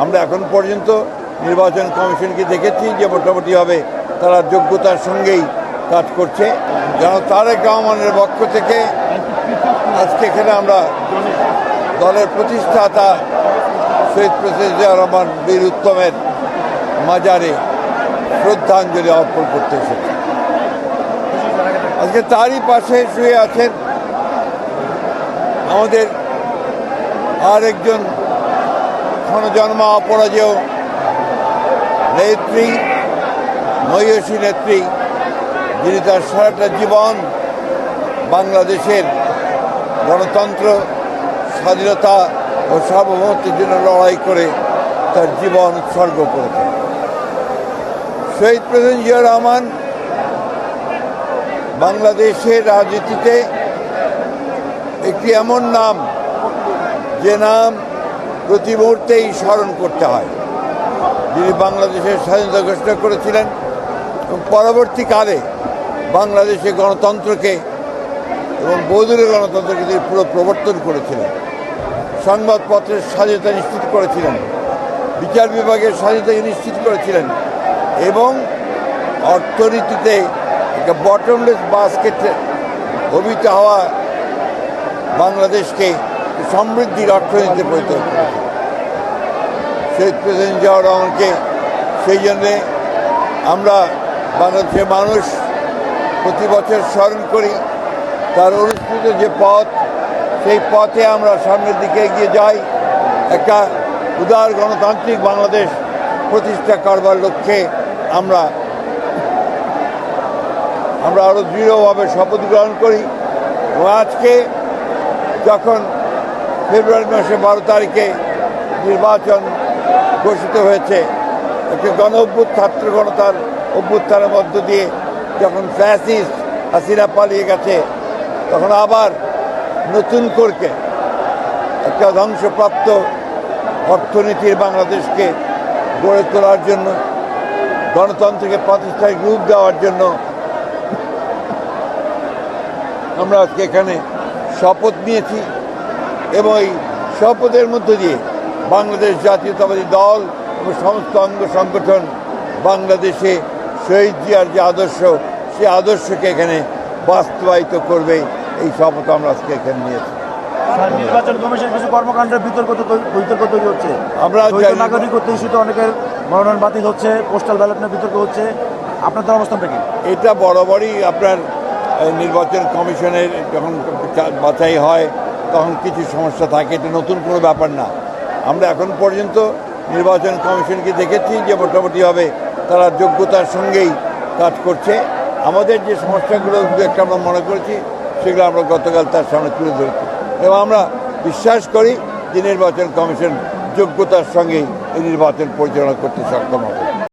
আমরা এখন পর্যন্ত নির্বাচন কমিশনকে দেখেছি যে মোটামুটিভাবে তারা যোগ্যতার সঙ্গেই কাজ করছে। যেন তারেক রহমানের পক্ষ থেকে আজকে এখানে আমরা দলের প্রতিষ্ঠাতা শহীদ প্রেসিডেন্ট জিয়া রহমান বীর উত্তমের মাজারে শ্রদ্ধাঞ্জলি অর্পণ করতে এসেছি। আজকে তারই পাশে শুয়ে আছেন আমাদের আর একজন ক্ষণজন্মা অপরাজেয় নেত্রী, মহিষী নেত্রী, যিনি তার সারাটা জীবন বাংলাদেশের গণতন্ত্র, স্বাধীনতা ও সার্বভৌমত্বের জন্য লড়াই করে তার জীবন উৎসর্গ করেছেন। শহীদ প্রেসিডেন্ট জিয়া রহমান বাংলাদেশের রাজনীতিতে একটি এমন নাম, যে নাম প্রতি মুহূর্তেই স্মরণ করতে হয়। যিনি বাংলাদেশের স্বাধীনতা ঘোষণা করেছিলেন এবং পরবর্তীকালে বাংলাদেশে গণতন্ত্রকে এবং বহুদলীয় গণতন্ত্রকে তিনি পুরো প্রবর্তন করেছিলেন। সংবাদপত্রের স্বাধীনতা নিশ্চিত করেছিলেন, বিচার বিভাগের স্বাধীনতাকে নিশ্চিত করেছিলেন এবং অর্থনীতিতে একটা বটমলেস বাস্কেটে অভিত হওয়া বাংলাদেশকে সমৃদ্ধির অর্থনীতিতে পরিণত করেছে। শহীদ প্রেসিডেন্ট জিয়া রহমানকে সেই জন্যে আমরা বাংলাদেশের মানুষ প্রতি বছর স্মরণ করি। তার অনুষ্ঠিত যে পথ, সেই পথে আমরা সামনের দিকে এগিয়ে যাই। একটা উদার গণতান্ত্রিক বাংলাদেশ প্রতিষ্ঠা করবার লক্ষ্যে আমরা আরও দৃঢ়ভাবে শপথ গ্রহণ করি। এবং আজকে যখন ফেব্রুয়ারি মাসে 12 তারিখে নির্বাচন ঘোষিত হয়েছে, একটি ছাত্র গণতার অভ্যুত্থানের মধ্য দিয়ে যখন ফ্যাসিস্ট হাসিনা পালিয়ে গেছে, তখন আবার নতুন করে একটা ধ্বংসপ্রাপ্ত অর্থনীতির বাংলাদেশকে গড়ে তোলার জন্য, গণতন্ত্রকে প্রতিষ্ঠায় রূপ দেওয়ার জন্য আমরা আজকে এখানে শপথ নিয়েছি। এবং এই শপথের মধ্য দিয়ে বাংলাদেশ জাতীয়তাবাদী দল এবং সমস্ত অঙ্গ সংগঠন বাংলাদেশে শহীদ জিয়ার যে আদর্শ, সেই আদর্শকে এখানে বাস্তবায়িত করবে, এই শপথ আমরা আজকে এখানে নিয়েছি। নির্বাচন কমিশন কিছু কর্মকাণ্ডের বিতর্ক তৈরি হচ্ছে। আমরা নাগরিকত্ব ইস্যুতে অনেকের মনোনয়ন বাতিল হচ্ছে, পোস্টাল ব্যালট নিয়ে বিতর্ক হচ্ছে, আপনাদের অবস্থানটা কি? এটা বরাবরই আপনার নির্বাচন কমিশনের যখন বাছাই হয় তখন কিছু সমস্যা থাকে, এটা নতুন কোনো ব্যাপার না। আমরা এখন পর্যন্ত নির্বাচন কমিশনকে দেখেছি যে মোটামুটিভাবে তারা যোগ্যতার সঙ্গেই কাজ করছে। আমাদের যে সমস্যাগুলো একটা আমরা মনে করেছি, সেগুলো আমরা গতকাল তার সামনে তুলে ধরেছি এবং আমরা বিশ্বাস করি যে নির্বাচন কমিশন যোগ্যতার সঙ্গেই এই নির্বাচন পরিচালনা করতে সক্ষম হবে।